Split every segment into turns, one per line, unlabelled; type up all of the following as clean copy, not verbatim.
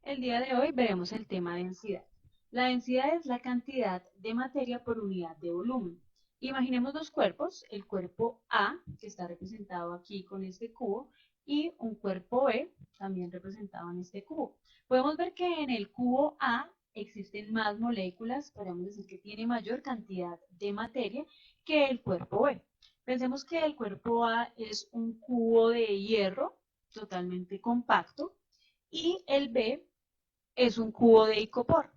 El día de hoy veremos el tema densidad. La densidad es la cantidad de materia por unidad de volumen. Imaginemos dos cuerpos, el cuerpo A, que está representado aquí con este cubo, y un cuerpo B, también representado en este cubo. Podemos ver que en el cubo A existen más moléculas, podemos decir que tiene mayor cantidad de materia que el cuerpo B. Pensemos que el cuerpo A es un cubo de hierro totalmente compacto y el B es un cubo de icopor.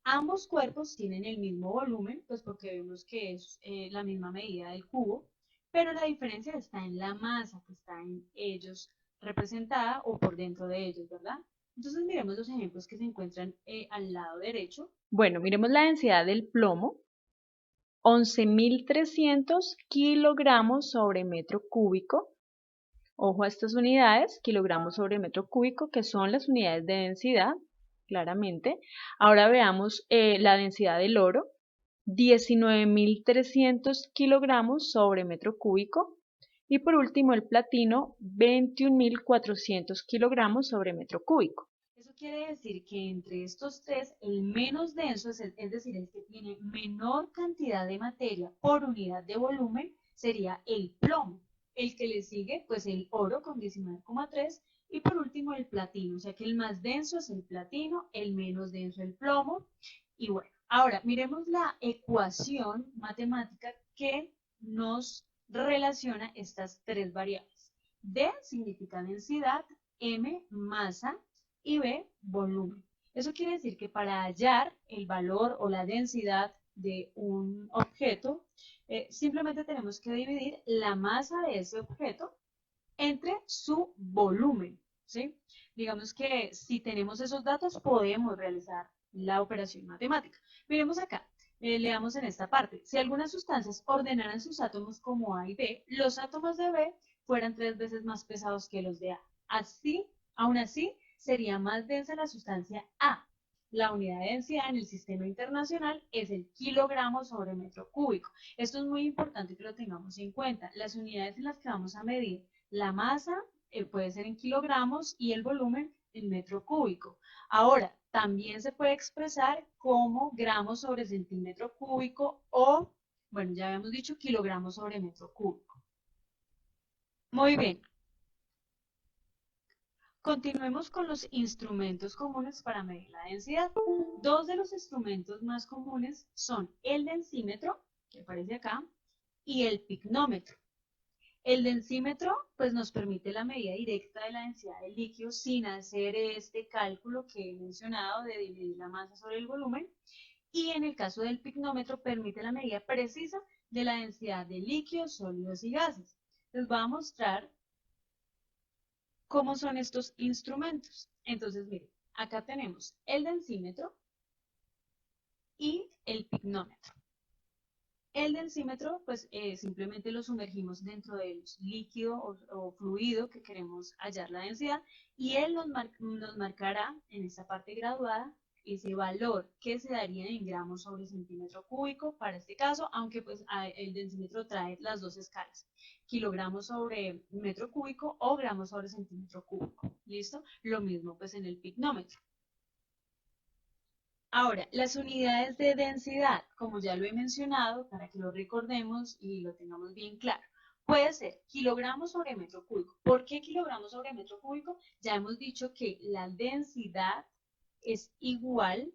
Ambos cuerpos tienen el mismo volumen, pues porque vemos que es la misma medida del cubo, pero la diferencia está en la masa que está en ellos representada o por dentro de ellos, ¿verdad? Entonces miremos los ejemplos que se encuentran al lado derecho.
Bueno, miremos la densidad del plomo, 11.300 kilogramos sobre metro cúbico. Ojo a estas unidades, kilogramos sobre metro cúbico, que son las unidades de densidad, claramente. Ahora veamos la densidad del oro, 19.300 kilogramos sobre metro cúbico. Y por último, el platino, 21.400 kilogramos sobre metro cúbico.
Eso quiere decir que entre estos tres, el menos denso, es decir, el que tiene menor cantidad de materia por unidad de volumen, sería el plomo. El que le sigue, pues el oro con 19,3 y por último el platino. O sea que el más denso es el platino, el menos denso el plomo. Y bueno, ahora miremos la ecuación matemática que nos relaciona estas tres variables. D significa densidad, M masa y B, volumen. Eso quiere decir que para hallar el valor o la densidad de un objeto, simplemente tenemos que dividir la masa de ese objeto entre su volumen, ¿sí? Digamos que si tenemos esos datos podemos realizar la operación matemática. Miremos acá, leamos en esta parte. Si algunas sustancias ordenaran sus átomos como A y B, los átomos de B fueran 3 veces más pesados que los de A. Aún así, sería más densa la sustancia A. La unidad de densidad en el sistema internacional es el kilogramo sobre metro cúbico. Esto es muy importante que lo tengamos en cuenta. Las unidades en las que vamos a medir la masa puede ser en kilogramos y el volumen en metro cúbico. Ahora, también se puede expresar como gramos sobre centímetro cúbico o, bueno, ya habíamos dicho kilogramos sobre metro cúbico. Muy bien. Continuemos con los instrumentos comunes para medir la densidad. Dos de los instrumentos más comunes son el densímetro, que aparece acá, y el picnómetro. El densímetro pues nos permite la medida directa de la densidad del líquido sin hacer este cálculo que he mencionado de dividir la masa sobre el volumen. Y en el caso del picnómetro permite la medida precisa de la densidad de líquidos, sólidos y gases. Les voy a mostrar cómo son estos instrumentos. Entonces, miren, acá tenemos el densímetro y el picnómetro. El densímetro, pues simplemente lo sumergimos dentro del líquido o fluido que queremos hallar la densidad y él nos marcará en esta parte graduada ese valor que se daría en gramos sobre centímetro cúbico para este caso, aunque pues el densímetro trae las dos escalas, kilogramos sobre metro cúbico o gramos sobre centímetro cúbico. ¿Listo? Lo mismo pues en el picnómetro. Ahora, las unidades de densidad, como ya lo he mencionado, para que lo recordemos y lo tengamos bien claro, puede ser kilogramos sobre metro cúbico. ¿Por qué kilogramos sobre metro cúbico? Ya hemos dicho que la densidad es igual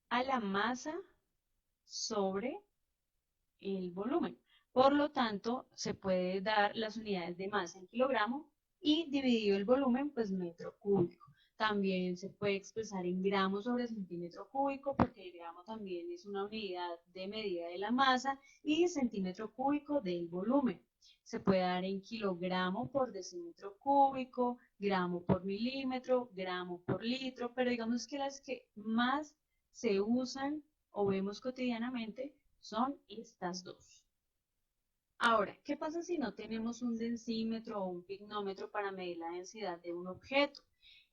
a la masa sobre el volumen. Por lo tanto, se puede dar las unidades de masa en kilogramo y dividido el volumen, pues metro cúbico. También se puede expresar en gramos sobre centímetro cúbico, porque el gramo también es una unidad de medida de la masa y centímetro cúbico del volumen. Se puede dar en kilogramo por decímetro cúbico, gramo por milímetro, gramo por litro, pero digamos que las que más se usan o vemos cotidianamente son estas dos. Ahora, ¿qué pasa si no tenemos un densímetro o un pignómetro para medir la densidad de un objeto?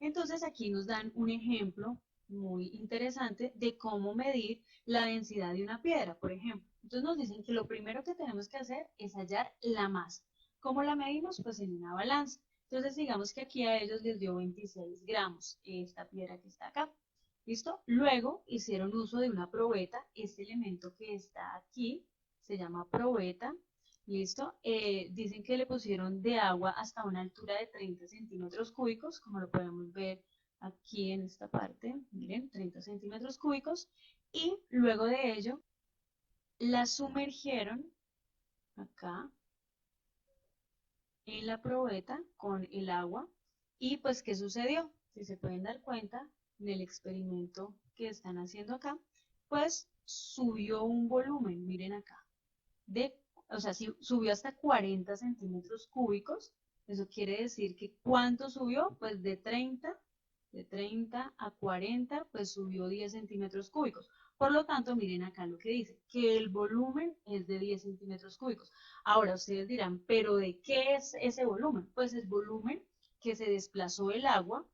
Entonces aquí nos dan un ejemplo muy interesante de cómo medir la densidad de una piedra, por ejemplo. Entonces nos dicen que lo primero que tenemos que hacer es hallar la masa. ¿Cómo la medimos? Pues en una balanza. Entonces digamos que aquí a ellos les dio 26 gramos esta piedra que está acá. ¿Listo? Luego hicieron uso de una probeta. Este elemento que está aquí se llama probeta. ¿Listo? Dicen que le pusieron de agua hasta una altura de 30 centímetros cúbicos, como lo podemos ver aquí en esta parte. Miren, 30 centímetros cúbicos. Y luego de ello, la sumergieron acá en la probeta con el agua. Y pues, ¿qué sucedió? Si se pueden dar cuenta, en el experimento que están haciendo acá, pues subió un volumen, miren acá, o sea, subió hasta 40 centímetros cúbicos. Eso quiere decir que ¿cuánto subió? Pues de 30 a 40, pues subió 10 centímetros cúbicos. Por lo tanto, miren acá lo que dice, que el volumen es de 10 centímetros cúbicos. Ahora ustedes dirán, ¿pero de qué es ese volumen? Pues el volumen que se desplazó el agua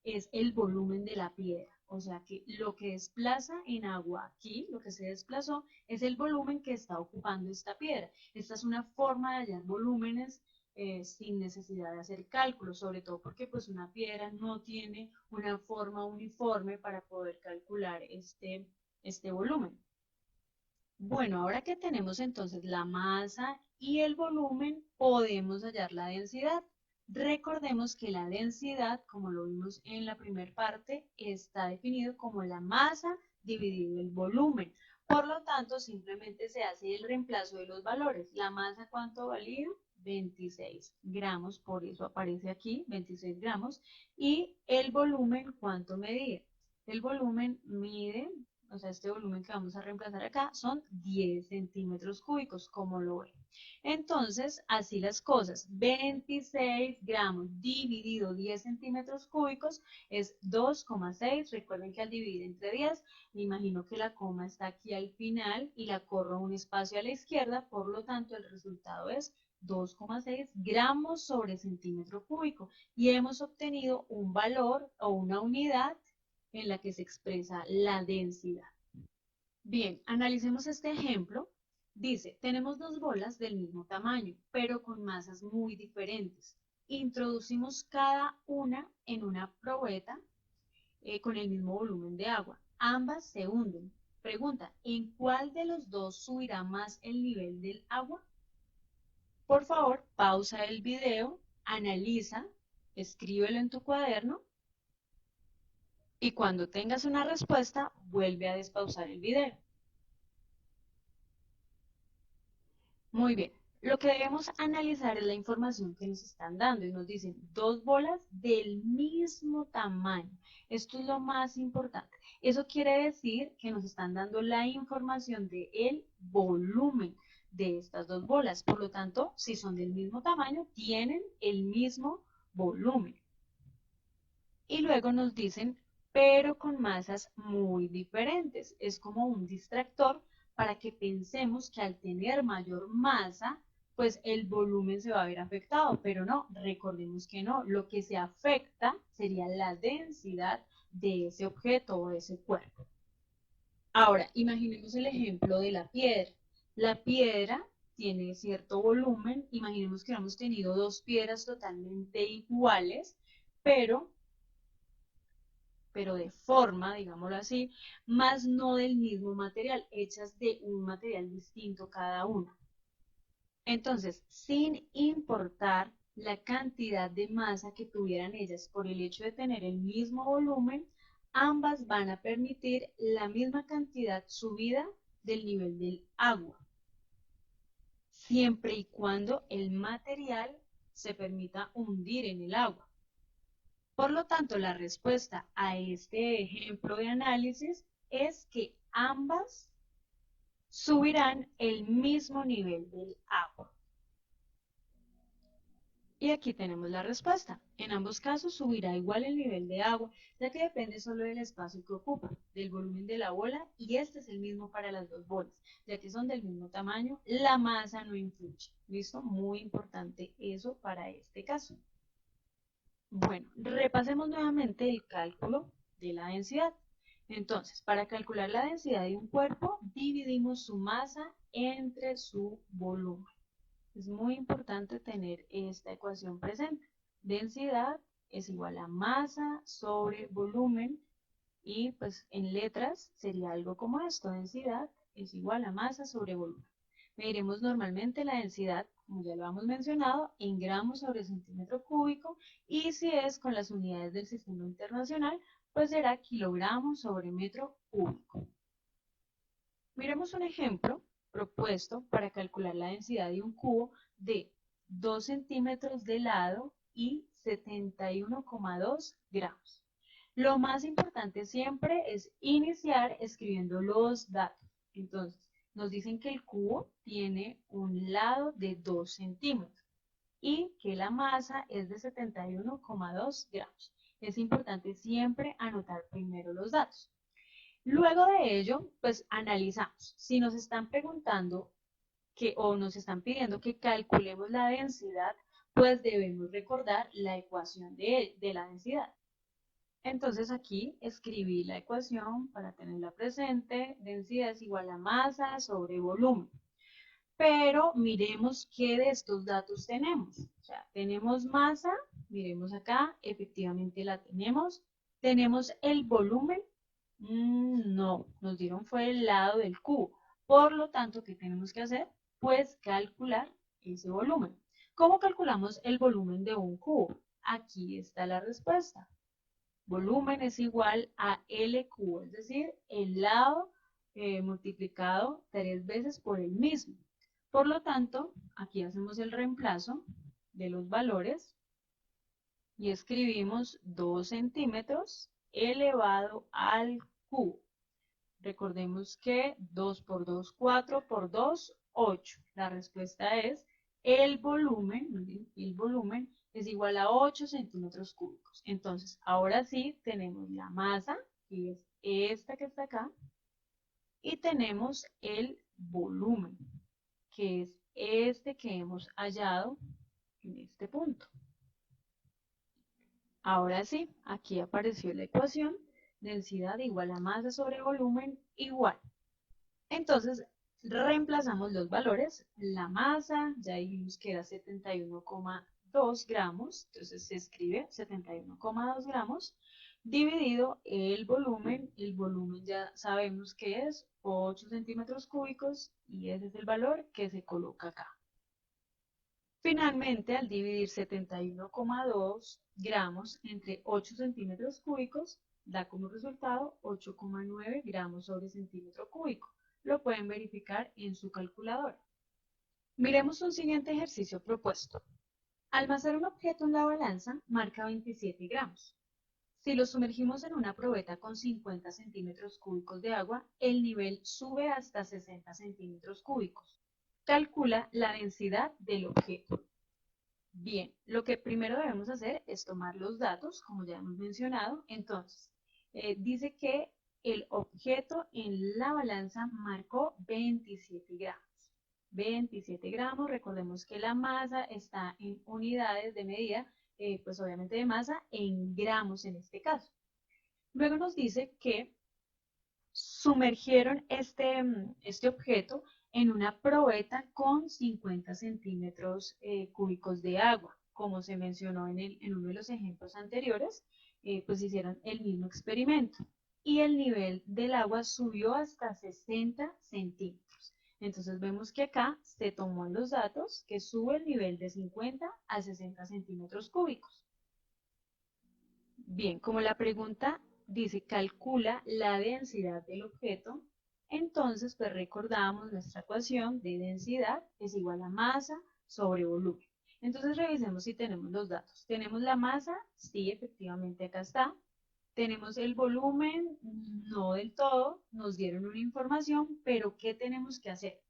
es el volumen de la piedra. O sea que lo que desplaza en agua aquí, lo que se desplazó, es el volumen que está ocupando esta piedra. Esta es una forma de hallar volúmenes sin necesidad de hacer cálculos, sobre todo porque pues una piedra no tiene una forma uniforme para poder calcular este volumen. Bueno, ahora que tenemos entonces la masa y el volumen, podemos hallar la densidad. Recordemos que la densidad, como lo vimos en la primera parte, está definido como la masa dividido el volumen. Por lo tanto, simplemente se hace el reemplazo de los valores. La masa, ¿cuánto valía? 26 gramos, por eso aparece aquí 26 gramos. Y el volumen, ¿cuánto medía? El volumen mide, o sea, este volumen que vamos a reemplazar acá, son 10 centímetros cúbicos, como lo ven. Entonces, así las cosas, 26 gramos dividido 10 centímetros cúbicos es 2,6. Recuerden que al dividir entre 10, me imagino que la coma está aquí al final y la corro un espacio a la izquierda, por lo tanto, el resultado es 2,6 gramos sobre centímetro cúbico y hemos obtenido un valor o una unidad en la que se expresa la densidad. Bien, analicemos este ejemplo. Dice, tenemos dos bolas del mismo tamaño, pero con masas muy diferentes. Introducimos cada una en una probeta con el mismo volumen de agua. Ambas se hunden. Pregunta, ¿en cuál de los dos subirá más el nivel del agua? Por favor, pausa el video, analiza, escríbelo en tu cuaderno y cuando tengas una respuesta, vuelve a despausar el video. Muy bien, lo que debemos analizar es la información que nos están dando y nos dicen dos bolas del mismo tamaño. Esto es lo más importante. Eso quiere decir que nos están dando la información del volumen de estas dos bolas. Por lo tanto, si son del mismo tamaño, tienen el mismo volumen. Y luego nos dicen, pero con masas muy diferentes. Es como un distractor para que pensemos que al tener mayor masa, pues el volumen se va a ver afectado, pero no, recordemos que no, lo que se afecta sería la densidad de ese objeto o de ese cuerpo. Ahora, imaginemos el ejemplo de la piedra. La piedra tiene cierto volumen, imaginemos que hemos tenido dos piedras totalmente iguales, pero de forma, digámoslo así, más no del mismo material, hechas de un material distinto cada una. Entonces, sin importar la cantidad de masa que tuvieran ellas por el hecho de tener el mismo volumen, ambas van a permitir la misma cantidad subida del nivel del agua, siempre y cuando el material se permita hundir en el agua. Por lo tanto, la respuesta a este ejemplo de análisis es que ambas subirán el mismo nivel del agua. Y aquí tenemos la respuesta. En ambos casos subirá igual el nivel de agua, ya que depende solo del espacio que ocupa, del volumen de la bola, y este es el mismo para las dos bolas, ya que son del mismo tamaño, la masa no influye. ¿Listo? Muy importante eso para este caso. Bueno, repasemos nuevamente el cálculo de la densidad. Entonces, para calcular la densidad de un cuerpo, dividimos su masa entre su volumen. Es muy importante tener esta ecuación presente. densidad es igual a masa sobre volumen, y pues en letras sería algo como esto: densidad es igual a masa sobre volumen. Mediremos normalmente la densidad, como ya lo hemos mencionado, en gramos sobre centímetro cúbico, y si es con las unidades del sistema internacional, pues será kilogramos sobre metro cúbico. Miremos un ejemplo propuesto para calcular la densidad de un cubo de 2 centímetros de lado y 71,2 gramos. Lo más importante siempre es iniciar escribiendo los datos. Entonces, nos dicen que el cubo tiene un lado de 2 centímetros y que la masa es de 71,2 gramos. Es importante siempre anotar primero los datos. Luego de ello, pues analizamos. Si nos están preguntando o nos están pidiendo que calculemos la densidad, pues debemos recordar la ecuación de la densidad. Entonces aquí escribí la ecuación para tenerla presente: densidad es igual a masa sobre volumen. Pero miremos qué de estos datos tenemos. O sea, tenemos masa, miremos acá, efectivamente la tenemos. Tenemos el volumen, no, nos dieron fue el lado del cubo. Por lo tanto, ¿qué tenemos que hacer? Pues calcular ese volumen. ¿Cómo calculamos el volumen de un cubo? Aquí está la respuesta. Volumen es igual a L cubo, es decir, el lado multiplicado 3 veces por el mismo. Por lo tanto, aquí hacemos el reemplazo de los valores y escribimos 2 centímetros elevado al cubo. Recordemos que 2 por 2, 4 por 2, 8. La respuesta es el volumen es igual a 8 centímetros cúbicos. Entonces, ahora sí tenemos la masa, que es esta que está acá, y tenemos el volumen, que es este que hemos hallado en este punto. Ahora sí, aquí apareció la ecuación: densidad igual a masa sobre volumen igual. Entonces, reemplazamos los valores. La masa, ya dijimos que era 71,2 gramos, entonces se escribe 71,2 gramos, dividido el volumen ya sabemos que es 8 centímetros cúbicos, y ese es el valor que se coloca acá. Finalmente, al dividir 71,2 gramos entre 8 centímetros cúbicos, da como resultado 8,9 gramos sobre centímetro cúbico. Lo pueden verificar en su calculadora. Miremos un siguiente ejercicio propuesto. Almacenar un objeto en la balanza marca 27 gramos. Si lo sumergimos en una probeta con 50 centímetros cúbicos de agua, el nivel sube hasta 60 centímetros cúbicos. Calcula la densidad del objeto. Bien, lo que primero debemos hacer es tomar los datos, como ya hemos mencionado. Entonces, dice que el objeto en la balanza marcó 27 gramos. 27 gramos, recordemos que la masa está en unidades de medida, pues obviamente de masa, en gramos en este caso. Luego nos dice que sumergieron este objeto en una probeta con 50 centímetros cúbicos de agua. Como se mencionó en uno de los ejemplos anteriores, pues hicieron el mismo experimento y el nivel del agua subió hasta 60 centímetros. Entonces vemos que acá se tomó en los datos que sube el nivel de 50 a 60 centímetros cúbicos. Bien, como la pregunta dice calcula la densidad del objeto, entonces pues recordamos nuestra ecuación de densidad es igual a masa sobre volumen. Entonces revisemos si tenemos los datos. ¿Tenemos la masa? Sí, efectivamente acá está. ¿Tenemos el volumen? No del todo, nos dieron una información, pero ¿qué tenemos que hacer?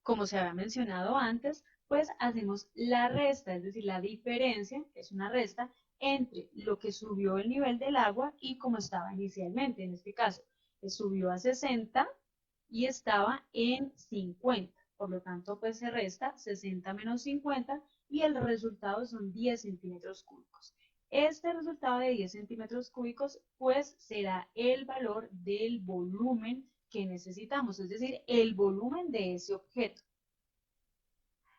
Como se había mencionado antes, pues hacemos la resta, es decir, la diferencia, que es una resta, entre lo que subió el nivel del agua y como estaba inicialmente. En este caso, subió a 60 y estaba en 50. Por lo tanto, pues se resta 60 menos 50 y el resultado son 10 centímetros cúbicos. Este resultado de 10 centímetros cúbicos, pues será el valor del volumen que necesitamos, es decir, el volumen de ese objeto.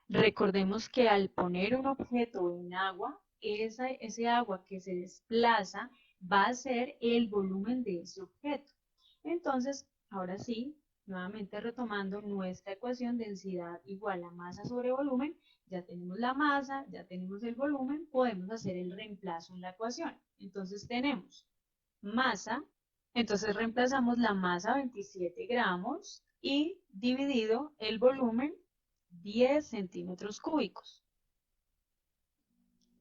Recordemos que al poner un objeto en agua, ese agua que se desplaza va a ser el volumen de ese objeto. Entonces, ahora sí, nuevamente retomando nuestra ecuación, densidad igual a masa sobre volumen, ya tenemos la masa, ya tenemos el volumen, podemos hacer el reemplazo en la ecuación. Entonces tenemos masa, entonces reemplazamos la masa 27 gramos y dividido el volumen 10 centímetros cúbicos.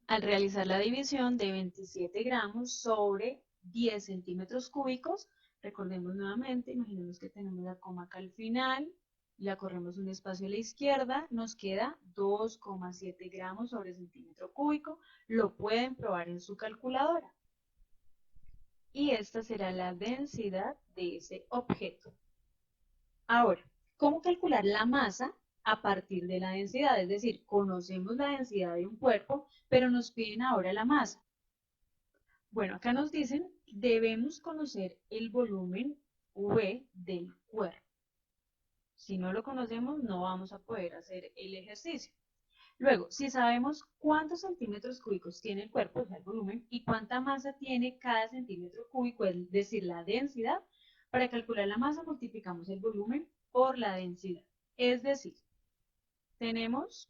Al realizar la división de 27 gramos sobre 10 centímetros cúbicos, recordemos nuevamente, imaginemos que tenemos la coma acá al final, la corremos un espacio a la izquierda, nos queda 2,7 gramos sobre centímetro cúbico, lo pueden probar en su calculadora. Y esta será la densidad de ese objeto. Ahora, ¿cómo calcular la masa a partir de la densidad? Es decir, conocemos la densidad de un cuerpo, pero nos piden ahora la masa. Bueno, acá nos dicen, debemos conocer el volumen V del cuerpo. Si no lo conocemos, no vamos a poder hacer el ejercicio. Luego, si sabemos cuántos centímetros cúbicos tiene el cuerpo, o sea, el volumen, y cuánta masa tiene cada centímetro cúbico, es decir, la densidad, para calcular la masa multiplicamos el volumen por la densidad. Es decir, tenemos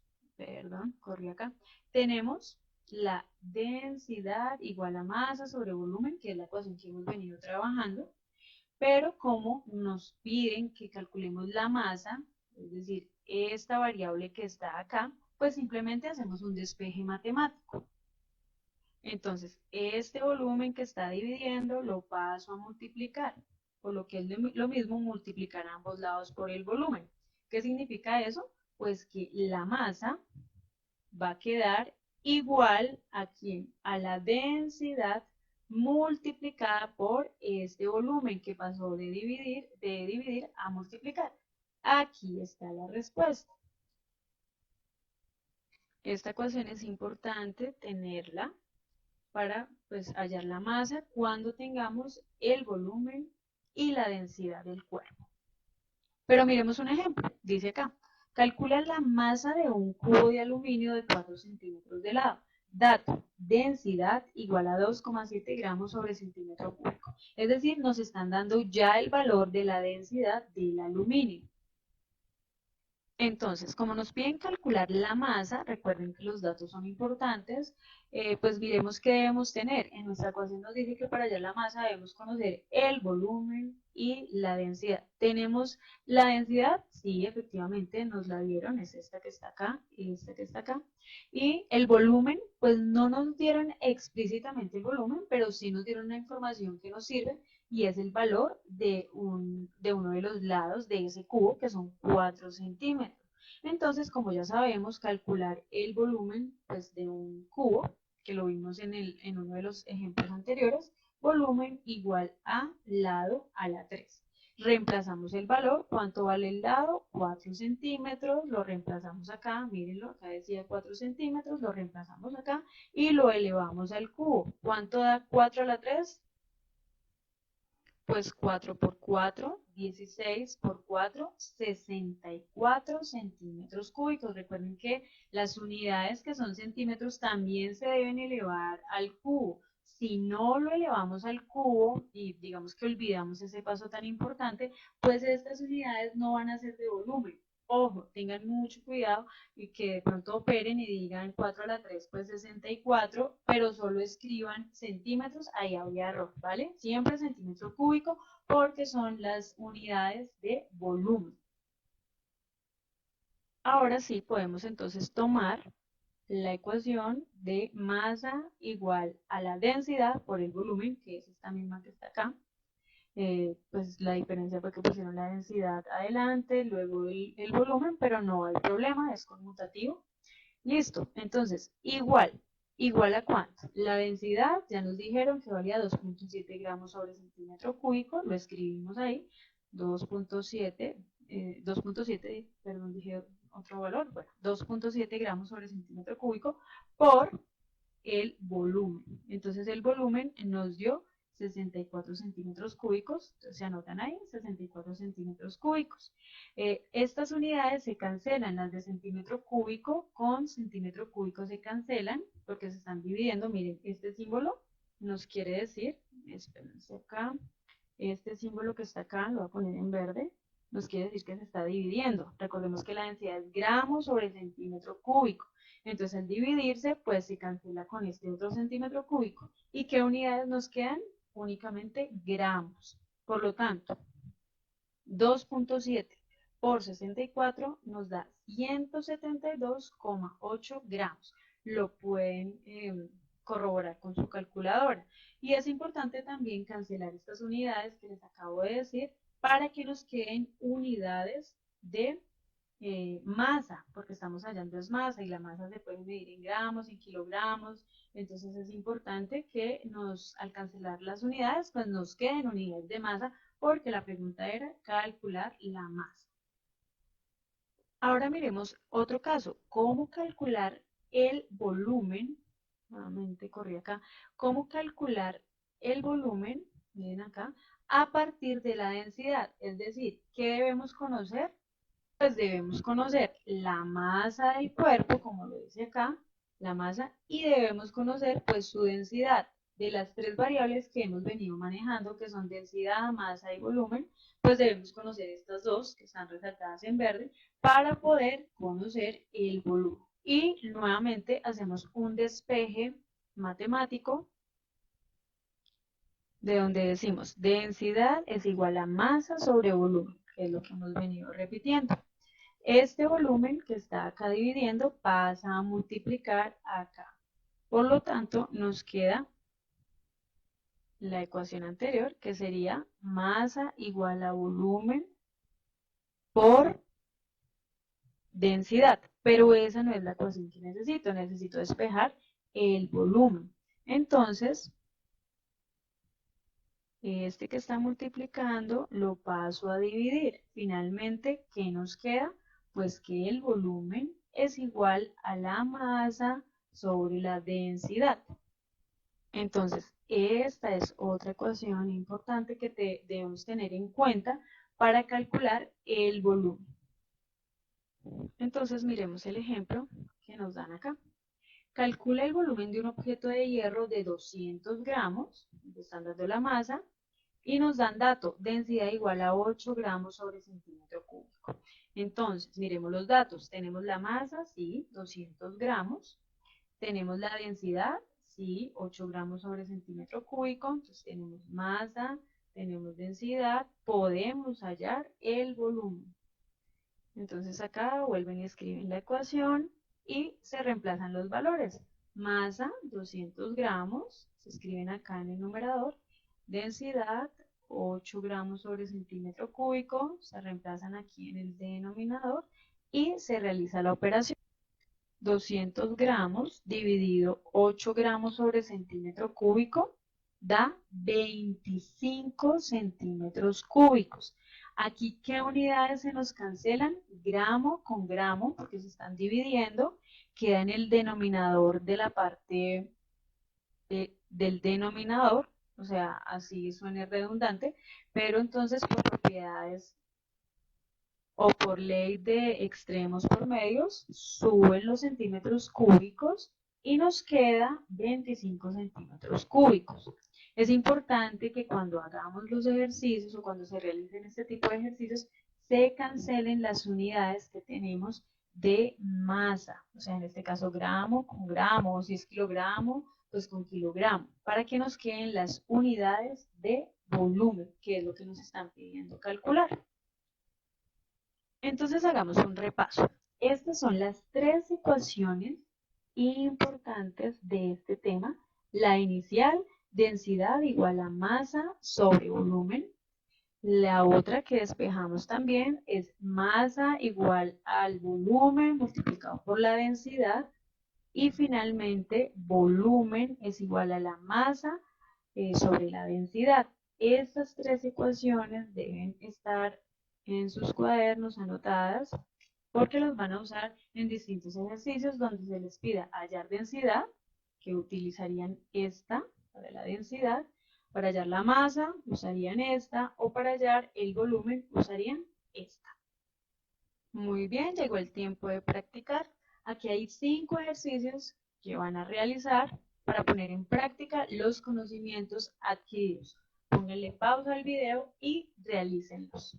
la densidad igual a masa sobre volumen, que es la ecuación que hemos venido trabajando, pero como nos piden que calculemos la masa, es decir, esta variable que está acá, pues simplemente hacemos un despeje matemático. Entonces, este volumen que está dividiendo lo paso a multiplicar, por lo que es lo mismo multiplicar ambos lados por el volumen. ¿Qué significa eso? Pues que la masa va a quedar igual a la densidad multiplicada por este volumen que pasó de dividir a multiplicar. Aquí está la respuesta. Esta ecuación es importante tenerla para pues, hallar la masa cuando tengamos el volumen y la densidad del cuerpo. Pero miremos un ejemplo, dice acá, calcula la masa de un cubo de aluminio de 4 centímetros de lado. Dato, densidad igual a 2,7 gramos sobre centímetro cúbico. Es decir, nos están dando ya el valor de la densidad del aluminio. Entonces, como nos piden calcular la masa, recuerden que los datos son importantes, pues miremos qué debemos tener. En nuestra ecuación nos dice que para hallar la masa debemos conocer el volumen y la densidad. ¿Tenemos la densidad? Sí, efectivamente nos la dieron, es esta que está acá y esta que está acá. Y el volumen, pues no nos dieron explícitamente el volumen, pero sí nos dieron una información que nos sirve y es el valor de uno de los lados de ese cubo, que son 4 centímetros. Entonces, como ya sabemos calcular el volumen pues, de un cubo, que lo vimos en uno de los ejemplos anteriores, volumen igual a lado a la 3. Reemplazamos el valor, ¿cuánto vale el lado? 4 centímetros, lo reemplazamos acá, mírenlo, acá decía 4 centímetros, lo reemplazamos acá y lo elevamos al cubo. ¿Cuánto da 4 a la 3? Pues 4 por 4, 16 por 4, 64 centímetros cúbicos. Recuerden que las unidades que son centímetros también se deben elevar al cubo. Si no lo elevamos al cubo y digamos que olvidamos ese paso tan importante, pues estas unidades no van a ser de volumen. Ojo, tengan mucho cuidado y que de pronto operen y digan 4 a la 3, pues 64, pero solo escriban centímetros, ahí habría error, ¿vale? Siempre centímetro cúbico porque son las unidades de volumen. Ahora sí podemos entonces tomar la ecuación de masa igual a la densidad por el volumen, que es esta misma que está acá. Pues la diferencia fue que pusieron la densidad adelante, luego el volumen, pero no hay problema, es conmutativo. Listo, entonces, igual a cuánto? La densidad, ya nos dijeron que valía 2,7 gramos sobre centímetro cúbico, lo escribimos ahí, 2,7, perdón, dije otro valor, bueno, 2,7 gramos sobre centímetro cúbico por el volumen. Entonces el volumen nos dio 64 centímetros cúbicos, entonces se anotan ahí 64 centímetros cúbicos. Estas unidades se cancelan, las de centímetro cúbico con centímetro cúbico se cancelan porque se están dividiendo. Miren, este símbolo nos quiere decir, espérense acá, este símbolo que está acá, lo voy a poner en verde, nos quiere decir que se está dividiendo. Recordemos que la densidad es gramos sobre centímetro cúbico. Entonces al dividirse, pues se cancela con este otro centímetro cúbico. ¿Y qué unidades nos quedan? Únicamente gramos. Por lo tanto, 2.7 por 64 nos da 172,8 gramos. Lo pueden corroborar con su calculadora. Y es importante también cancelar estas unidades que les acabo de decir para que nos queden unidades de masa, porque estamos hallando es masa y la masa se puede medir en gramos, en kilogramos. Entonces es importante que al cancelar las unidades, pues nos queden unidades de masa, porque la pregunta era calcular la masa. Ahora miremos otro caso, cómo calcular el volumen. Nuevamente corrí acá. Cómo calcular el volumen, miren acá, a partir de la densidad. Es decir, ¿qué debemos conocer? Pues debemos conocer la masa del cuerpo, como lo dice acá, la masa, y debemos conocer pues su densidad. De las tres variables que hemos venido manejando, que son densidad, masa y volumen, pues debemos conocer estas dos, que están resaltadas en verde, para poder conocer el volumen. Y nuevamente hacemos un despeje matemático, de donde decimos densidad es igual a masa sobre volumen, que es lo que hemos venido repitiendo. Este volumen que está acá dividiendo pasa a multiplicar acá. Por lo tanto, nos queda la ecuación anterior, que sería masa igual a volumen por densidad. Pero esa no es la ecuación que necesito. Necesito despejar el volumen. Entonces, este que está multiplicando lo paso a dividir. Finalmente, ¿qué nos queda? Pues que el volumen es igual a la masa sobre la densidad. Entonces, esta es otra ecuación importante que debemos tener en cuenta para calcular el volumen. Entonces, miremos el ejemplo que nos dan acá. Calcula el volumen de un objeto de hierro de 200 gramos, están dando la masa, y nos dan dato, densidad igual a 8 gramos sobre centímetro cúbico. Entonces, miremos los datos. Tenemos la masa, sí, 200 gramos. Tenemos la densidad, sí, 8 gramos sobre centímetro cúbico. Entonces, tenemos masa, tenemos densidad. Podemos hallar el volumen. Entonces, acá vuelven y escriben la ecuación y se reemplazan los valores. Masa, 200 gramos, se escriben acá en el numerador. Densidad, 8 gramos sobre centímetro cúbico, se reemplazan aquí en el denominador y se realiza la operación. 200 gramos dividido 8 gramos sobre centímetro cúbico da 25 centímetros cúbicos. Aquí, ¿qué unidades se nos cancelan? Gramo con gramo, porque se están dividiendo, queda en el denominador de la parte del denominador, o sea, así suena redundante, pero entonces por propiedades o por ley de extremos por medios, suben los centímetros cúbicos y nos queda 25 centímetros cúbicos. Es importante que cuando hagamos los ejercicios o cuando se realicen este tipo de ejercicios, se cancelen las unidades que tenemos de masa, o sea, en este caso gramo con gramo, o si es kilogramo, pues con kilogramo, para que nos queden las unidades de volumen, que es lo que nos están pidiendo calcular. Entonces hagamos un repaso. Estas son las tres ecuaciones importantes de este tema. La inicial, densidad igual a masa sobre volumen. La otra que despejamos también es masa igual al volumen multiplicado por la densidad. Y finalmente, volumen es igual a la masa sobre la densidad. Estas tres ecuaciones deben estar en sus cuadernos anotadas porque los van a usar en distintos ejercicios donde se les pida hallar densidad, que utilizarían esta para la densidad, Para hallar la masa usarían esta o para hallar el volumen usarían esta. Muy bien, llegó el tiempo de practicar. Aquí hay 5 ejercicios que van a realizar para poner en práctica los conocimientos adquiridos. Pónganle pausa al video y realícenlos.